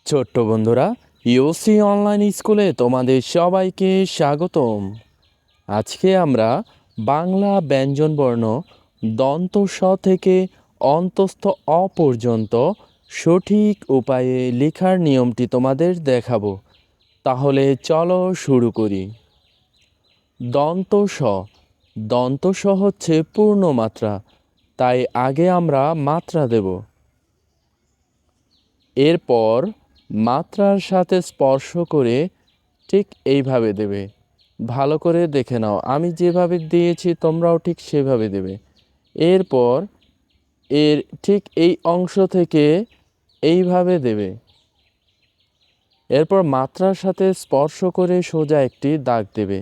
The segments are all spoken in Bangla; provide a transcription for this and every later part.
ছোট্ট বন্ধুরা, ইউসি অনলাইন স্কুলে তোমাদের সবাইকে স্বাগতম। আজকে আমরা বাংলা ব্যঞ্জনবর্ণ দন্ত স থেকে অন্তস্থ অ পর্যন্ত সঠিক উপায়ে লেখার নিয়মটি তোমাদের দেখাবো। তাহলে চলো শুরু করি। দন্ত স। দন্ত স হচ্ছে পূর্ণ মাত্রা, তাই আগে আমরা মাত্রা দেব। এরপর মাত্রার সাথে স্পর্শ করে ঠিক এইভাবে দেবে। ভালো করে দেখে নাও, আমি যেভাবে দিয়েছি তোমরাও ঠিক সেভাবে দেবে। এরপর এর ঠিক এই অংশ থেকে এইভাবে দেবে। এরপর মাত্রার সাথে স্পর্শ করে সোজা একটি দাগ দেবে।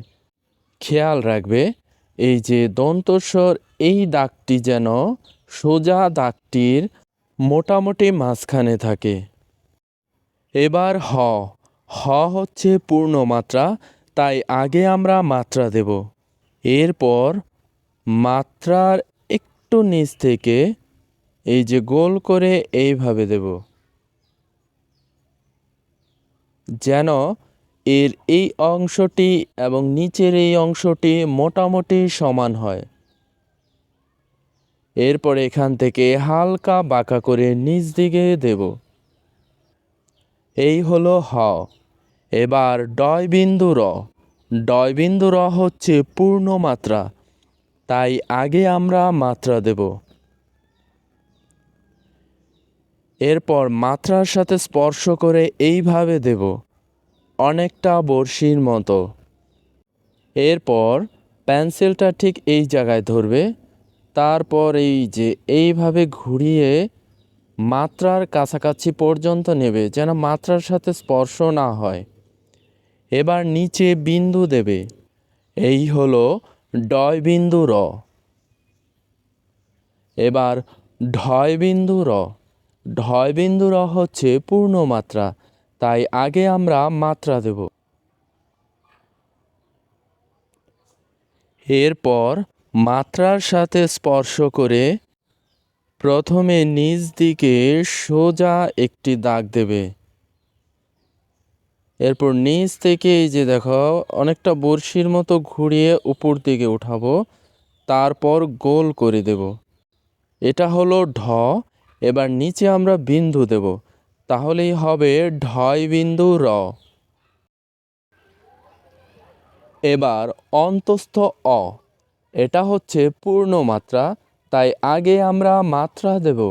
খেয়াল রাখবে এই যে দন্তস্বর, এই দাগটি যেন সোজা দাগটির মোটামুটি মাঝখানে থাকে। এবার হ। হ হচ্ছে পূর্ণ মাত্রা, তাই আগে আমরা মাত্রা দেব। এরপর মাত্রার একটু নিচ থেকে এই যে গোল করে এইভাবে দেব, যেন এর এই অংশটি এবং নিচের এই অংশটি মোটামুটি সমান হয়। এরপর এখান থেকে হালকা বাঁকা করে নিচ দিকে দেব। এই হলো হ। এবার ডয় বিন্দু র। ডয় বিন্দু র হচ্ছে পূর্ণ মাত্রা, তাই আগে আমরা মাত্রা দেব। এরপর মাত্রার সাথে স্পর্শ করে এইভাবে দেব, অনেকটা বড়শির মতো। এরপর পেন্সিলটা ঠিক এই জায়গায় ধরবে, তারপর এই যে এইভাবে ঘুরিয়ে মাত্রার কাছাকাছি পর্যন্ত নেবে, যেন মাত্রার সাথে স্পর্শ না হয়। এবার নিচে বিন্দু দেবে। এই হলো ডয় বিন্দু র। এবার ঢয় বিন্দু র। ঢয় বিন্দু র হচ্ছে পূর্ণ মাত্রা, তাই আগে আমরা মাত্রা দেব। এরপর মাত্রার সাথে স্পর্শ করে প্রথমে নিচ দিকে সোজা একটি দাগ দেবে। এরপর নিচ থেকে এই যে দেখো অনেকটা বড়শির মতো ঘুরিয়ে উপর দিকে উঠাবো, তারপর গোল করে দেব। এটা হলো ঢ। এবার নিচে আমরা বিন্দু দেব, তাহলেই হবে ঢয় বিন্দু র। এবার অন্তস্থ অ। এটা হচ্ছে পূর্ণ মাত্রা, তাই আগে আমরা মাত্রা দেব।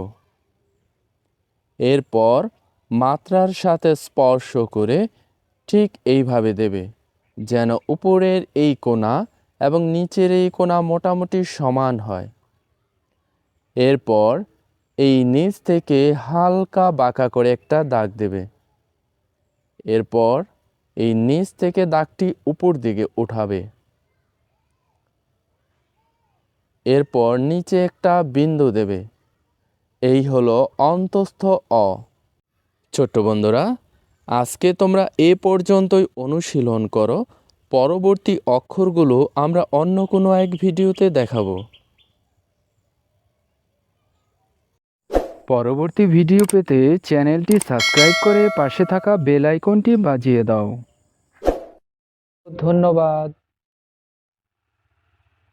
এরপর মাত্রার সাথে স্পর্শ করে ঠিক এইভাবে দেবে, যেন উপরের এই কোণা এবং নিচের এই কোণা মোটামুটি সমান হয়। এরপর এই নিচ থেকে হালকা বাঁকা করে একটা দাগ দেবে। এরপর এই নিচ থেকে দাগটি উপর দিকে উঠাবে। এরপর নিচে একটা বিন্দু দেবে। এই হলো অন্তস্থ অ। ছোট্ট বন্ধুরা, আজকে তোমরা এ পর্যন্তই অনুশীলন করো। পরবর্তী অক্ষরগুলো আমরা অন্য কোনো এক ভিডিওতে দেখাবো। পরবর্তী ভিডিও পেতে চ্যানেলটি সাবস্ক্রাইব করে পাশে থাকা বেল আইকনটি বাজিয়ে দাও। ধন্যবাদ।